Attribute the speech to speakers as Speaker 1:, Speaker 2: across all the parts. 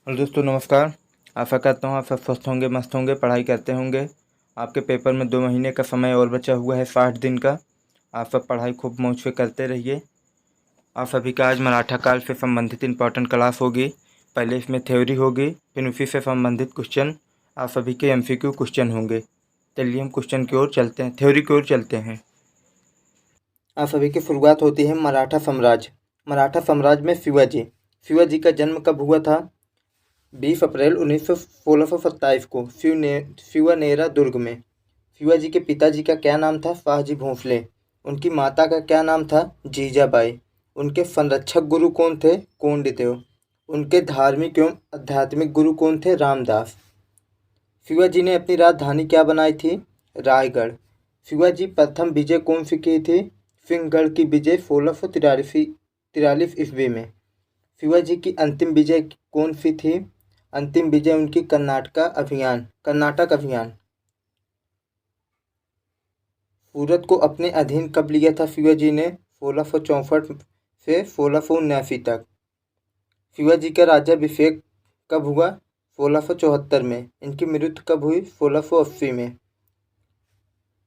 Speaker 1: Hello दोस्तों, नमस्कार। आशा करता हूँ आप सब स्वस्थ होंगे, मस्त होंगे, पढ़ाई करते होंगे। आपके पेपर में 2 महीने का समय और बचा हुआ है, 60 दिन का। आप सब पढ़ाई खूब मौज से करते रहिए। आप सभी का आज मराठा काल से संबंधित इम्पोर्टेंट क्लास होगी। पहले इसमें थ्योरी होगी, फिर उसी से संबंधित क्वेश्चन। आप सभी के MCQ क्वेश्चन होंगे। चलिए हम क्वेश्चन की ओर चलते हैं, थ्योरी की ओर चलते हैं। आप सभी की शुरुआत होती है मराठा साम्राज्य। मराठा साम्राज्य में शिवाजी का जन्म कब हुआ था? 20 अप्रैल 1627 को शिवनेरा दुर्ग में। शिवाजी के पिताजी का क्या नाम था? शाहजी भोंसले। उनकी माता का क्या नाम था? जीजाबाई। उनके संरक्षक गुरु कौन थे? कोंडदेव। उनके धार्मिक एवं आध्यात्मिक गुरु कौन थे? रामदास। शिवाजी ने अपनी राजधानी क्या बनाई थी? रायगढ़। शिवाजी प्रथम विजय कौन सी की थी? सिंहगढ़ की विजय 1643 ईस्वी में। शिवाजी की अंतिम विजय कौन सी थी? अंतिम विजय उनकी कर्नाटक अभियान। सूरत को अपने अधीन कब लिया था शिवाजी ने? 1664 से 1679 तक। शिवाजी का राज्याभिषेक कब हुआ? 1674 में। इनकी मृत्यु कब हुई? 1680 में।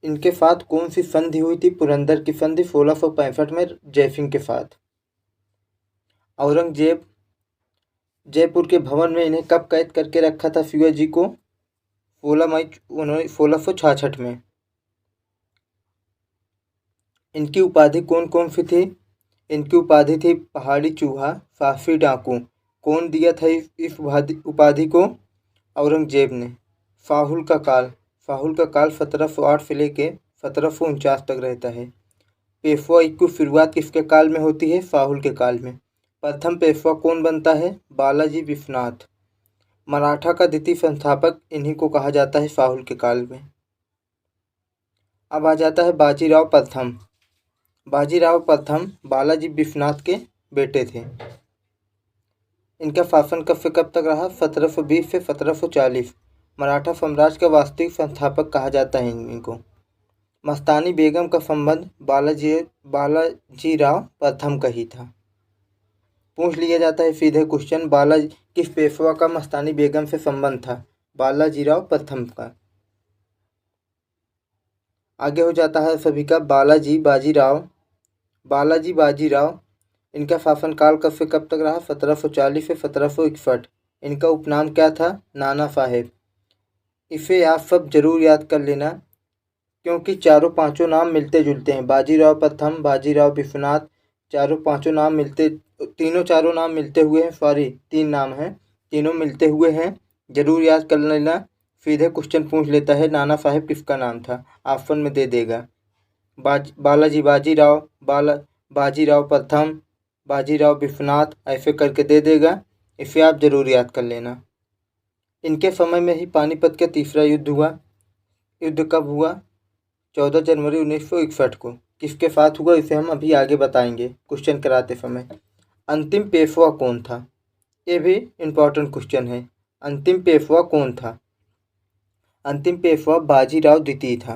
Speaker 1: इनके साथ कौन सी संधि हुई थी? पुरंदर की संधि 1665 में जयसिंह के साथ। औरंगजेब जयपुर के भवन में इन्हें कब कैद करके रखा था शिवाजी को? 16 मई 1666 में। इनकी उपाधि कौन कौन सी थी? इनकी उपाधि थी पहाड़ी चूहा, साहसी डाकू। कौन दिया था इस उपाधि को? औरंगजेब ने। फाहुल का काल 1708 से लेके 1749 तक रहता है। पेशवा की शुरुआत किसके काल में होती है? फाहुल के काल में। प्रथम पेशवा कौन बनता है? बालाजी विश्वनाथ। मराठा का द्वितीय संस्थापक इन्हीं को कहा जाता है फाहुल के काल में। अब आ जाता है बाजीराव प्रथम। बाजीराव प्रथम बालाजी विश्वनाथ के बेटे थे। इनका शासन कब से कब तक रहा? 1720 से 1740। मराठा साम्राज्य का वास्तविक संस्थापक कहा जाता है इनको। मस्तानी बेगम का संबंध बालाजीराव प्रथम का ही था। पूछ लिया जाता है सीधे क्वेश्चन, किस पेशवा का मस्तानी बेगम से संबंध था? बालाजीराव प्रथम का। आगे हो जाता है सभी का बालाजी बाजीराव। इनका शासनकाल कब से कब तक रहा? 1740 से 1761। इनका उपनाम क्या था? नाना साहेब। इसे आप सब जरूर याद कर लेना, क्योंकि चारों पांचों नाम मिलते जुलते हैं। बाजीराव प्रथम, बाजीराव विश्वनाथ, तीनों चारों नाम मिलते हुए हैं। सॉरी, 3 नाम हैं, तीनों मिलते हुए हैं। जरूर याद कर लेना। सीधे क्वेश्चन पूछ लेता है नाना साहेब किसका नाम था? ऑप्शन में दे देगा। बाजीराव प्रथम, बाजीराव विश्वनाथ, ऐसे करके दे देगा। इसे आप जरूर याद कर लेना। इनके समय में ही पानीपत का तीसरा युद्ध हुआ। युद्ध कब हुआ? 14 जनवरी 1961 को। किसके साथ हुआ इसे हम अभी आगे बताएंगे क्वेश्चन कराते समय। अंतिम पेशवा कौन था? ये भी इम्पोर्टेंट क्वेश्चन है। अंतिम पेशवा कौन था? अंतिम पेशवा बाजीराव द्वितीय था।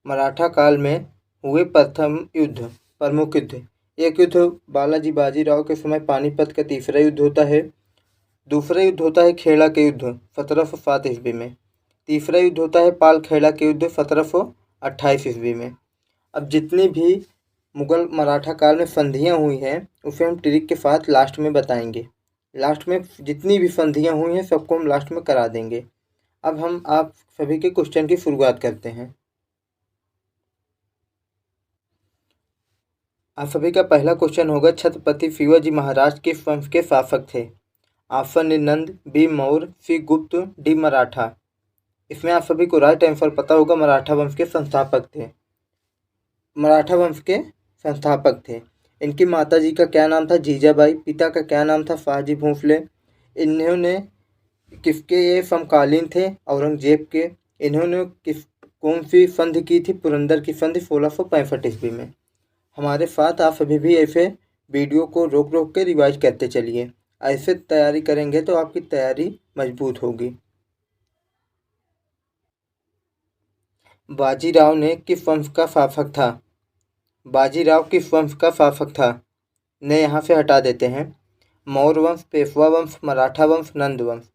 Speaker 1: मराठा काल में हुए प्रमुख युद्ध। एक युद्ध बालाजी बाजीराव के समय पानीपत का तीसरा युद्ध होता है। दूसरा युद्ध होता है खेड़ा के युद्ध 1707 ईस्वी में। तीसरा युद्ध होता है पाल खेड़ा के युद्ध 1728 ईस्वी में। अब जितनी भी मुगल मराठा काल में संधियाँ हुई हैं उसे हम ट्रिक के साथ लास्ट में बताएंगे। लास्ट में जितनी भी संधियाँ हुई हैं सबको हम लास्ट में करा देंगे। अब हम आप सभी के क्वेश्चन की शुरुआत करते हैं। आप सभी का पहला क्वेश्चन होगा, छत्रपति शिवाजी महाराज किस वंश के शासक थे? Option A Nand, B Maurya, C Gupta, D Maratha. इसमें आप सभी को राइट आंसर पता होगा। मराठा वंश के संस्थापक थे। इनकी माताजी का क्या नाम था? जीजाबाई। पिता का क्या नाम था? शाहजी भोंसले। इन्होंने किसके ये समकालीन थे? औरंगजेब के। इन्होंने कौन सी संधि की थी? पुरंदर की संधि 1665 ईस्वी में। हमारे साथ आप सभी भी ऐसे वीडियो को रोक रोक के रिवाइज करते चलिए। ऐसे तैयारी करेंगे तो आपकी तैयारी मजबूत होगी। बाजीराव ने किस वंश का शासक था? बाजीराव किस वंश का शासक था? ने यहाँ से हटा देते हैं। मौर्य वंश, पेशवा वंश, मराठा वंश, नंद वंश।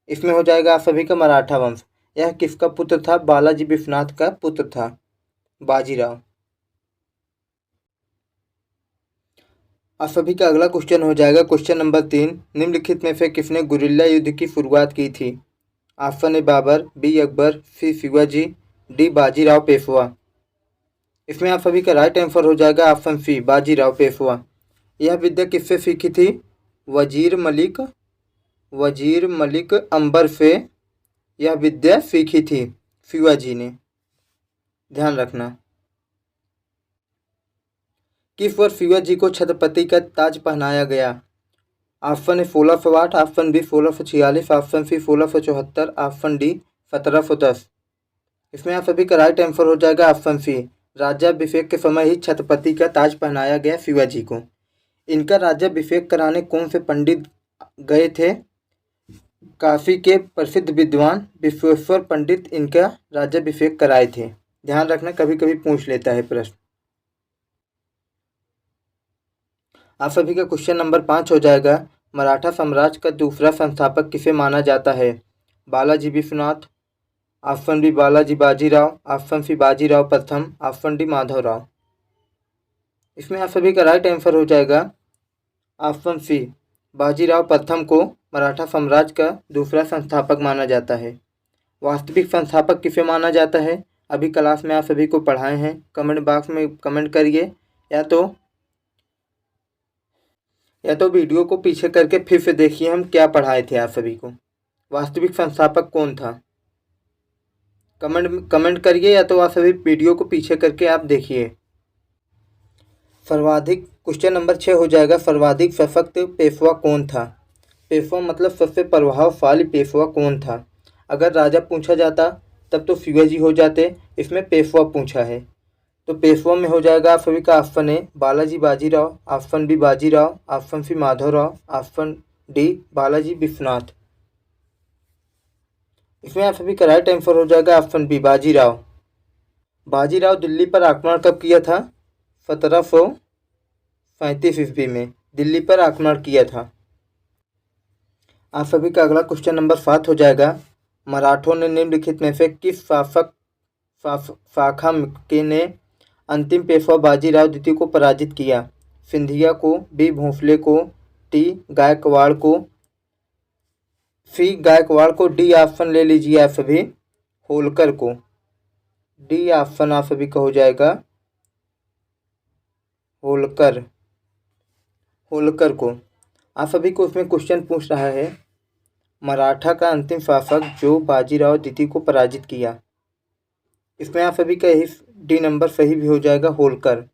Speaker 1: इसमें हो जाएगा आप सभी का मराठा वंश। यह किसका पुत्र था? बालाजी विश्वनाथ का पुत्र था, बाजीराव। आप सभी का अगला क्वेश्चन हो जाएगा क्वेश्चन नंबर 3। निम्नलिखित में से किसने गुरिल्ला युद्ध की शुरुआत की थी? Option A Babur, B Akbar, C Shivaji, D Bajirao Peshwa. इसमें आप सभी का राइट आंसर हो जाएगा ऑप्शन सी, बाजीराव पेशवा। यह विद्या किससे सीखी थी? वजीर मलिक अंबर से यह विद्या सीखी थी शिवाजी ने। ध्यान रखना। किस वर्ष शिवाजी को छत्रपति का ताज पहनाया गया? Option A 1608, option B 1646, option C 1674, option D 1710। इसमें आप सभी का राइट आंसर हो जाएगा ऑप्शन सी, राज्याभिषेक के समय ही छत्रपति का ताज पहनाया गया शिवाजी को। इनका राज्याभिषेक कराने कौन से पंडित गए थे? काशी के प्रसिद्ध विद्वान विश्वेश्वर पंडित इनका राज्याभिषेक कराए थे। ध्यान रखना, कभी कभी पूछ लेता है प्रश्न। आप सभी का क्वेश्चन नंबर 5 हो जाएगा मराठा साम्राज्य का दूसरा संस्थापक किसे माना जाता है? Balaji Vishwanath, option B Balaji Bajirao, option C Bajirao प्रथम, ऑप्शन डी माधवराव। इसमें आप सभी का राइट आंसर हो जाएगा ऑप्शन सी, बाजीराव प्रथम को मराठा साम्राज्य का दूसरा संस्थापक माना जाता है। वास्तविक संस्थापक किसे माना जाता है? अभी क्लास में आप सभी को पढ़ाए हैं, कमेंट बॉक्स में कमेंट करिए, या तो वीडियो को पीछे करके फिर से देखिए हम क्या पढ़ाए थे आप सभी को। वास्तविक संस्थापक कौन था? कमेंट करिए, या तो आप सभी वीडियो को पीछे करके आप देखिए। सर्वाधिक क्वेश्चन नंबर 6 हो जाएगा सर्वाधिक सशक्त पेशवा कौन था? पेशवा मतलब सबसे प्रभावशाली पेशवा कौन था? अगर राजा पूछा जाता तब तो शिवाजी हो जाते, इसमें पेशवा पूछा है तो पेशवा में हो जाएगा आप सभी का option A Balaji Bajirao, option B Bajirao, option C Madhavrao, option D Balaji Vishwanath. इसमें आप सभी का राइट आंसर हो जाएगा ऑप्शन बी बाजीराव। बाजीराव दिल्ली पर आक्रमण कब किया था? 1735 ईस्वी में दिल्ली पर आक्रमण किया था। आप सभी का अगला क्वेश्चन नंबर 7 हो जाएगा मराठों ने निम्नलिखित में से किस शाखा के ने अंतिम पेशवा बाजीराव द्वितीय को पराजित किया? सिंधिया को, बी भोंसले को, टी गायकवाड़ को, सी गायकवाड़ को, डी ऑप्शन ले लीजिए आप सभी होलकर को। डी ऑप्शन आप सभी का हो जाएगा होलकर को। आप सभी को उसमें क्वेश्चन पूछ रहा है मराठा का अंतिम शासक जो बाजीराव द्वितीय को पराजित किया। इसमें आप सभी का यही डी नंबर सही भी हो जाएगा होलकर।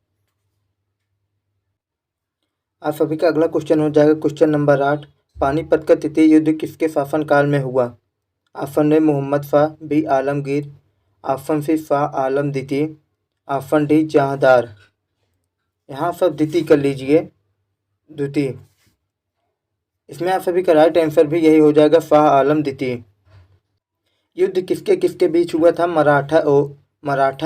Speaker 1: आप सभी का अगला क्वेश्चन हो जाएगा क्वेश्चन नंबर 8। पानीपत का तृतीय युद्ध किसके शासनकाल में हुआ? Option A Mohammad Shah, B Alamgir, option C Shah Alam द्वितीय, ऑप्शन डी जहांदार। यहाँ सब द्वितीय कर लीजिए, द्वितीय। इसमें आप सभी का राइट आंसर भी यही हो जाएगा शाह आलम द्वितीय। युद्ध किसके किसके बीच हुआ था? मराठा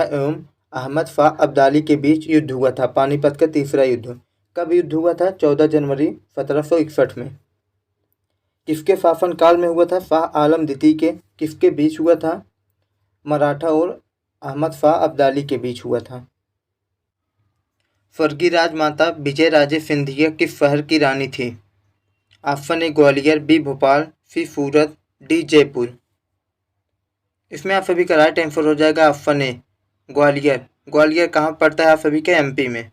Speaker 1: एवं अहमद शाह अब्दाली के बीच युद्ध हुआ था। पानीपत का तीसरा युद्ध कब युद्ध हुआ था? 14 जनवरी 1761 में। किसके शासनकाल में हुआ था? शाह आलम द्वितीय के। किसके बीच हुआ था? मराठा और अहमद शाह अब्दाली के बीच हुआ था। स्वर्गीय राजमाता विजय राजे सिंधिया किस शहर की रानी थी? Option A Gwalior, B Bhopal, C Surat, D Jaipur. इसमें आप सभी का राइट आंसर हो जाएगा ऑप्शन ए ग्वालियर। ग्वालियर कहाँ पड़ता है आप सभी के? एमपी में।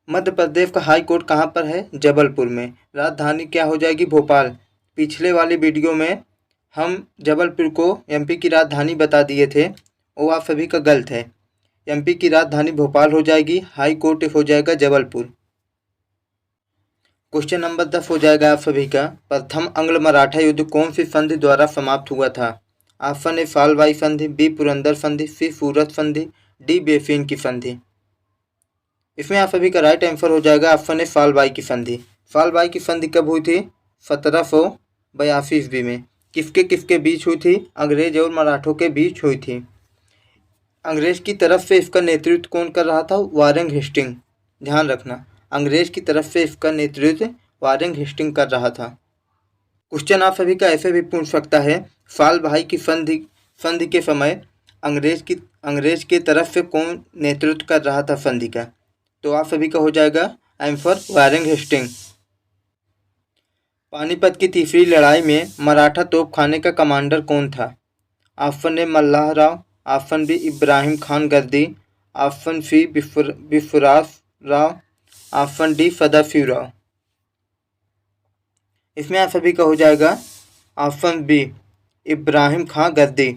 Speaker 1: मध्य प्रदेश का हाई कोर्ट कहाँ पर है? जबलपुर में। राजधानी क्या हो जाएगी? भोपाल। पिछले वाली वीडियो में हम जबलपुर को एमपी की राजधानी बता दिए थे, वो आप सभी का गलत है। एमपी की राजधानी भोपाल हो जाएगी, हाई कोर्ट हो जाएगा जबलपुर। क्वेश्चन नंबर 10 हो जाएगा आप सभी का प्रथम अंग्ल मराठा युद्ध कौन सी संधि द्वारा समाप्त हुआ था? ऑप्शन ए सालबाई संधि, बी पुरंदर संधि, सी सूरत संधि, डी बेफिन की संधि। इसमें आप सभी का राइट आंसर हो जाएगा ऑप्शन ए सालबाई की संधि। सालबाई की संधि कब हुई थी? 1782 ईस्वी में। किसके किसके बीच हुई थी? अंग्रेज और मराठों के बीच हुई थी। अंग्रेज की तरफ से इसका नेतृत्व कौन कर रहा था? Warren Hastings. ध्यान रखना, अंग्रेज की तरफ से इसका नेतृत्व वारेन हेस्टिंग कर रहा था। क्वेश्चन आप सभी का ऐसे भी पूछ सकता है, साल भाई की संधि के समय अंग्रेज की तरफ से कौन नेतृत्व कर रहा था संधि का? तो आप सभी का हो जाएगा आंसर वारेन हेस्टिंग। पानीपत की तीसरी लड़ाई में मराठा तोपखाने का कमांडर कौन था? Option A Mallah Rao, option B Ibrahim Khan Gardi, option C Bifras Rao, option D Sadashiv Rao. इसमें आप सभी का हो जाएगा ऑप्शन बी इब्राहिम खान गर्दी।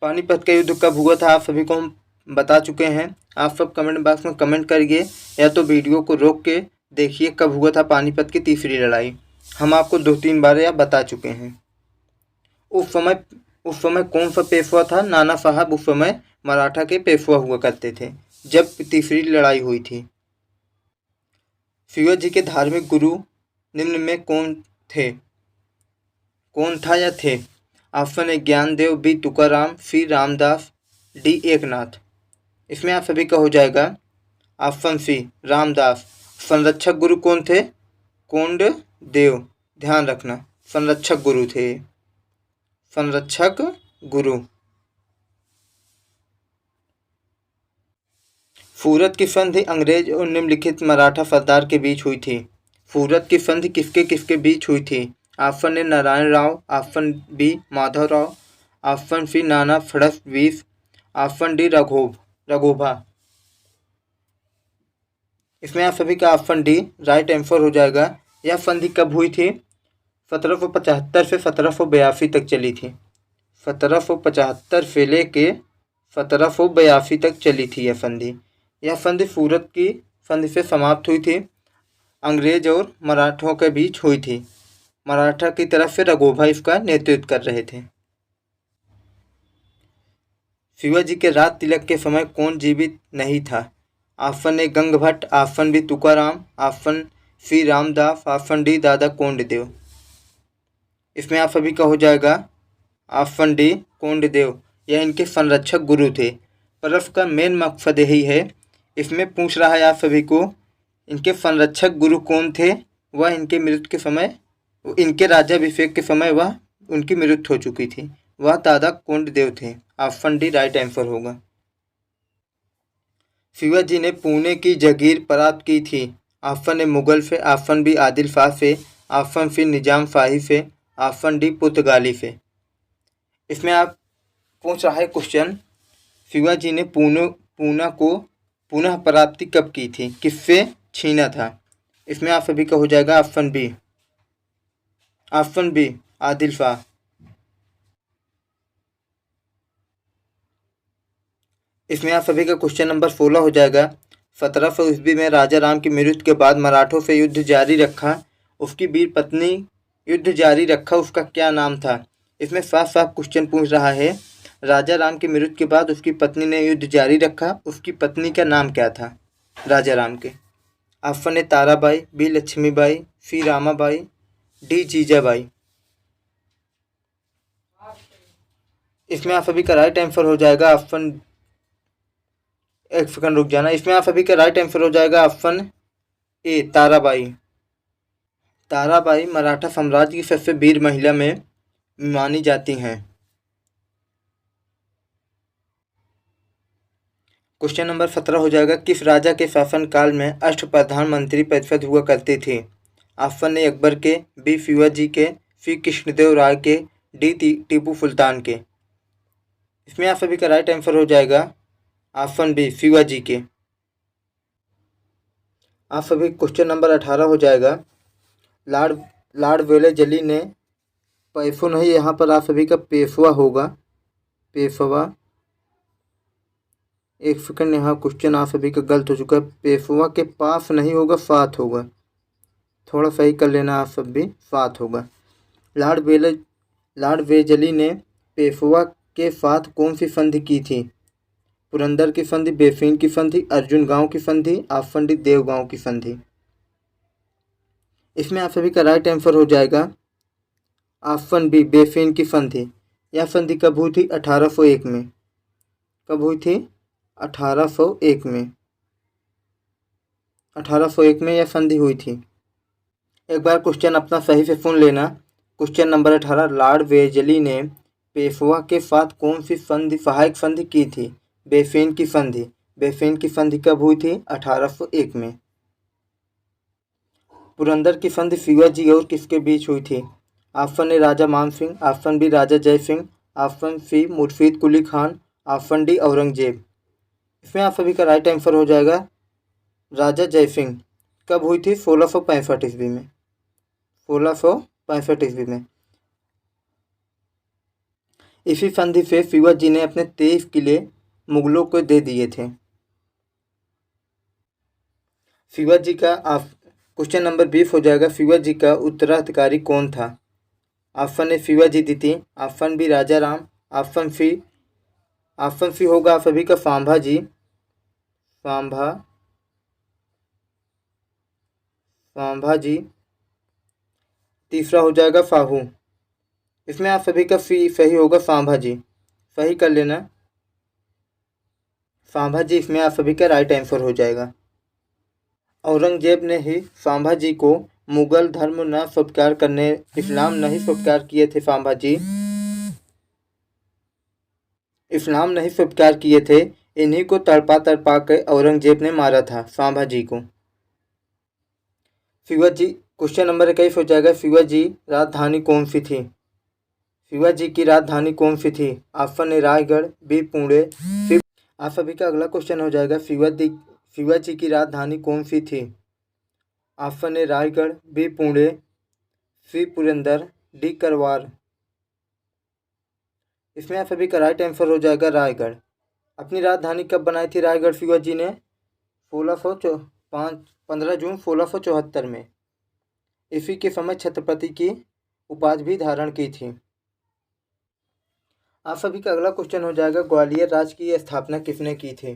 Speaker 1: पानीपत का युद्ध कब हुआ था आप सभी को हम बता चुके हैं। आप सब कमेंट बॉक्स में कमेंट करिए या तो वीडियो को रोक के देखिए कब हुआ था पानीपत की तीसरी लड़ाई। हम आपको 2-3 बार या बता चुके हैं। उस समय कौन सा पेशवा था? नाना साहब उस समय मराठा के पेशवा हुआ करते थे जब तीसरी लड़ाई हुई थी। शिवाजी के धार्मिक गुरु निम्न में कौन थे? कौन था या थे? Option A Gyandev, B Tukaram, C Ramdas, D Eknath. इसमें आप सभी का हो जाएगा ऑप्शन सी रामदास। संरक्षक गुरु कौन थे? कोंड देव। ध्यान रखना संरक्षक गुरु थे, संरक्षक गुरु। सूरत की संधि अंग्रेज और निम्नलिखित मराठा सरदार के बीच हुई थी। सूरत की संधि किसके किसके बीच हुई थी? Option A Narayan Rao, option B Madhav Rao, option C Nana Phadnavis, option D Raghoba. इसमें आप सभी का ऑप्शन डी राइट आंसर हो जाएगा। यह संधि कब हुई थी? 1775 से 1782 तक चली थी। 1775 से लेके 1782 तक चली थी यह संधि। यह संधि सूरत की संधि से समाप्त हुई थी। अंग्रेज और मराठों के बीच हुई थी। मराठा की तरफ से रघोबा इसका नेतृत्व कर रहे थे। शिवाजी के राज तिलक के समय कौन जीवित नहीं था? Option A Gangabhatt, option B Tukaram, option C Ramdas, option D Dada Kondadev. इसमें आप सभी का हो जाएगा ऑप्शन डी कोंडदेव। यह इनके संरक्षक गुरु थे। प्रश्न का मेन मकसद यही है, इसमें पूछ रहा है आप सभी को इनके संरक्षक गुरु कौन थे। वह इनके मृत्यु के समय, इनके राज्याभिषेक के समय वह उनकी मृत्यु हो चुकी थी। वह दादा कोंडदेव थे। ऑप्शन डी राइट आंसर होगा। शिवाजी ने पुणे की जागीर प्राप्त की थी। ऑप्शन ए मुगल से, ऑप्शन बी आदिल शाह से, ऑप्शन सी निजाम शाही से, ऑप्शन डी पुर्तगाली से। इसमें आप पूछ रहा है क्वेश्चन, शिवाजी ने पूना को पुनः प्राप्ति कब की थी? किससे छीना था? इसमें आप सभी का हो जाएगा ऑप्शन बी आदिल शाह। इसमें आप सभी का क्वेश्चन नंबर 16 हो जाएगा। 1700 ईस्वी में राजा राम की मृत्यु के बाद मराठों से युद्ध जारी रखा, उसकी वीर पत्नी युद्ध जारी रखा, उसका क्या नाम था? इसमें साफ साफ क्वेश्चन पूछ रहा है, राजा राम की मृत्यु के बाद उसकी पत्नी ने युद्ध जारी रखा, उसकी पत्नी का नाम क्या था राजा राम के? Option A Tarabai, B Lakshmibai, C Ramabai, D Jijabai. इसमें आप सभी का राइट आंसर हो जाएगा ऑप्शन, एक सेकंड रुक जाना। इसमें आप सभी का राइट आंसर हो जाएगा ऑप्शन ए ताराबाई। ताराबाई मराठा साम्राज्य की सबसे वीर महिला में मानी जाती हैं। क्वेश्चन नंबर 17 हो जाएगा, किस राजा के शासनकाल में अष्टप्रधान मंत्री परिषद हुआ करती थी? ऑप्शन ए अकबर के, बी शिवाजी के, सी कृष्णदेव राय के, डी टीपू सुल्तान के। इसमें आप सभी का राइट आंसर हो जाएगा ऑप्शन बी शिवाजी के। आप सभी क्वेश्चन नंबर 18 हो जाएगा, लॉर्ड वेलेस्ली ने पैसो नहीं, यहाँ पर आप सभी का पेशवा होगा, पेशवा। एक सेकंड, यहाँ क्वेश्चन आप सभी का गलत हो चुका है। पेशवा के पास नहीं होगा, साथ होगा, थोड़ा सही कर लेना आप सब भी, साथ होगा। लॉर्ड वेलेस्ली ने पेशवा के साथ कौन सी संधि की थी? पुरंदर की संधि, बेफीन की संधि, अर्जुन गांव की संधि, ऑप्शन डी देवगांव की संधि। इसमें आप सभी का राइट आंसर हो जाएगा ऑप्शन बी बेफीन की संधि। यह संधि कब हुई थी? 1801 में। कब हुई थी? 1801 में। 1801 में यह संधि हुई थी। एक बार क्वेश्चन अपना सही से सुन लेना। क्वेश्चन नंबर 18, लॉर्ड वेलेस्ली ने पेशवा के साथ कौन सी संधि सहायक संधि की थी? बेफिन की संधि। बेफिन की संधि कब हुई थी? 1801 में। पुरंदर की संधि शिवाजी और किसके बीच हुई थी? ऑप्शन ए राजा मान सिंह, ऑप्शन बी राजा जय Singh, option C Murshid Quli Khan, option D Aurangzeb. इसमें आप सभी का राइट आंसर हो जाएगा राजा जय सिंह। कब हुई थी? 1665 ईस्वी में। 1665 ईस्वी में। इसी संधि से शिवाजी ने अपने 23 किले मुगलों को दे दिए थे। शिवाजी का क्वेश्चन नंबर 20 हो जाएगा, शिवाजी का उत्तराधिकारी कौन था? ऑप्शन ए शिवाजी द्वितीय, ऑप्शन बी राजा राम, ऑप्शन सी होगा आप सभी का संभाजी। संभाजी। तीसरा हो जाएगा फाहू। इसमें आप सभी का सही होगा संभाजी। सही कर लेना, संभाजी इसमें आप सभी का राइट आंसर हो जाएगा। औरंगजेब ने ही संभाजी को मुगल धर्म न स्वीकार करने, इस्लाम नहीं स्वीकार किए थे संभाजी, इस्लाम नहीं स्वीकार किए थे। इन्हीं को तड़पा तड़पा के औरंगजेब ने मारा था संभाजी को। शिवाजी क्वेश्चन नंबर 21 हो जाएगा, शिवाजी राजधानी कौन सी थी? शिवाजी की राजधानी कौन सी थी? Option A Raigad, B Pune. आप सभी का अगला क्वेश्चन हो जाएगा, शिवाजी की राजधानी कौन सी थी? Option A Raigad, B Pune, C Purandar, D Karwar. इसमें आप सभी का राइट आंसर हो जाएगा रायगढ़। अपनी राजधानी कब बनाई थी रायगढ़ शिवाजी ने? 15 जून 1674 में। इसी के समय छत्रपति की उपाधि भी धारण की थी। आप सभी का अगला क्वेश्चन हो जाएगा, ग्वालियर राज्य की स्थापना किसने की थी?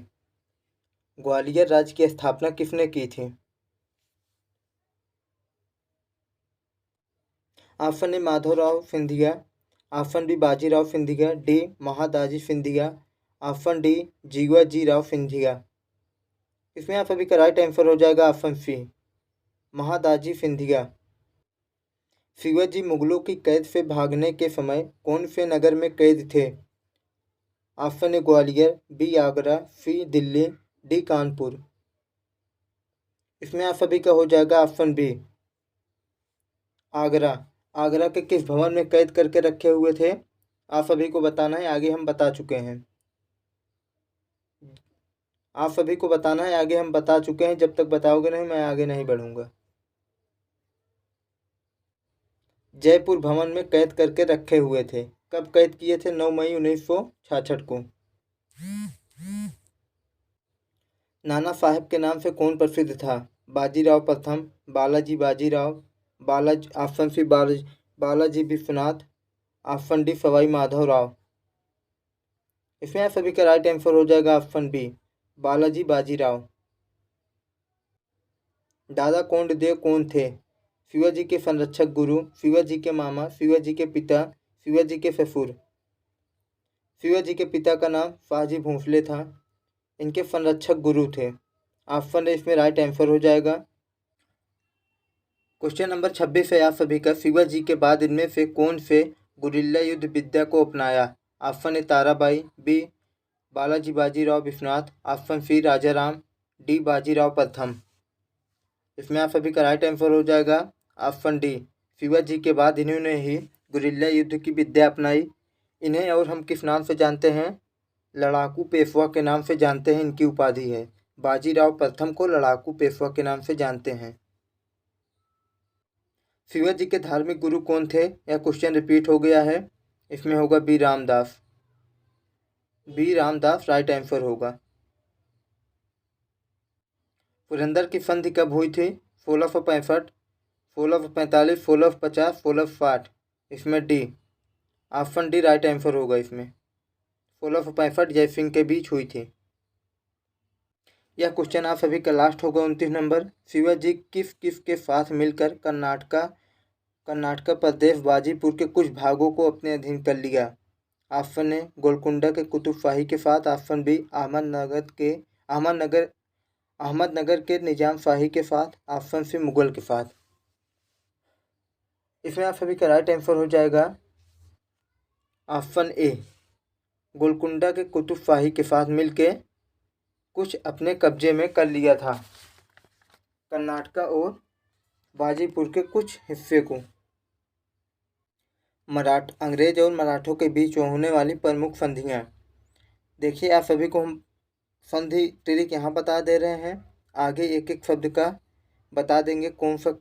Speaker 1: ग्वालियर राज्य की स्थापना किसने की थी? Option A Madhavrao Scindia, option B Bajirao Scindia, D Mahadji Scindia, option D Jivaji Rao Scindia. इसमें आप सभी का राइट आंसर हो जाएगा ऑप्शन सी महादाजी सिंधिया। शिवाजी मुगलों की कैद से भागने के समय कौन से नगर में कैद थे? Option A Gwalior, B Agra, C Delhi, D Kanpur. इसमें आप सभी का हो जाएगा ऑप्शन बी आगरा। आगरा के किस भवन में कैद करके रखे हुए थे? आप सभी को बताना है, आगे हम बता चुके हैं। आप सभी को बताना है, आगे हम बता चुके हैं। जब तक बताओगे नहीं मैं आगे नहीं बढ़ूंगा। जयपुर भवन में कैद करके रखे हुए थे। कब कैद किए थे? 9 मई 1966 को। नाना साहेब के नाम से कौन प्रसिद्ध था? बाजीराव प्रथम, Balaji Bajirao, option C Balaji Vishwanath, option D Sawai Madhavrao. इसमें आप सभी का राइट आंसर हो जाएगा ऑप्शन बी बालाजी बाजीराव। दादा कोंडदेव कौन थे? शिवाजी के संरक्षक गुरु, शिवाजी के मामा, शिवाजी के पिता, शिवाजी के ससुर। शिवाजी के पिता का नाम शाहजी भोंसले था। इनके संरक्षक गुरु थे। ऑप्शन ए इसमें राइट आंसर हो जाएगा। क्वेश्चन नंबर 26 है आप सभी का, शिवाजी के बाद इनमें से कौन से गुरिल्ला युद्ध विद्या को अपनाया? Option A Tarabai, B Balaji Bajirao Vishwanath, option C Rajaram, D Bajirao प्रथम। इसमें आप सभी का राइट आंसर हो जाएगा ऑप्शन डी। शिवाजी के बाद इन्होंने ही गुरिल्ला युद्ध की विद्या अपनाई। इन्हें और हम किस नाम से जानते हैं? लड़ाकू पेशवा के नाम से जानते हैं। इनकी उपाधि है। बाजीराव प्रथम को लड़ाकू पेशवा के नाम से जानते हैं। शिवाजी के धार्मिक गुरु कौन थे? यह क्वेश्चन रिपीट हो गया है। इसमें होगा B Ramdas. B Ramdas right answer होगा। पुरंदर की संधि कब हुई थी? 1665, 1645, 1650, 1660। इसमें D option D right answer होगा। इसमें 1665 जय सिंह के बीच हुई थी। यह क्वेश्चन आप सभी का लास्ट होगा 29 नंबर। शिवाजी किस किस के साथ मिलकर कर्नाटका प्रदेश बाजीपुर के कुछ भागों को अपने अधीन कर लिया? ऑप्शन ए गोलकुंडा के कुतुब शाही के साथ, ऑप्शन बी अहमदनगर अहमदनगर के निजाम शाही के साथ, ऑप्शन सी मुगल के साथ। इसमें आप सभी का राइट आंसर हो जाएगा ऑप्शन ए, गोलकुंडा के कुतुब शाही के साथ मिलके कुछ अपने कब्जे में कर लिया था, कर्नाटका और बाजीपुर के कुछ हिस्से को। अंग्रेज और मराठों के बीच होने वाली प्रमुख संधियाँ। देखिए, आप सभी को हम संधि ट्रिक यहाँ बता दे रहे हैं, आगे एक एक शब्द का बता देंगे कौन सा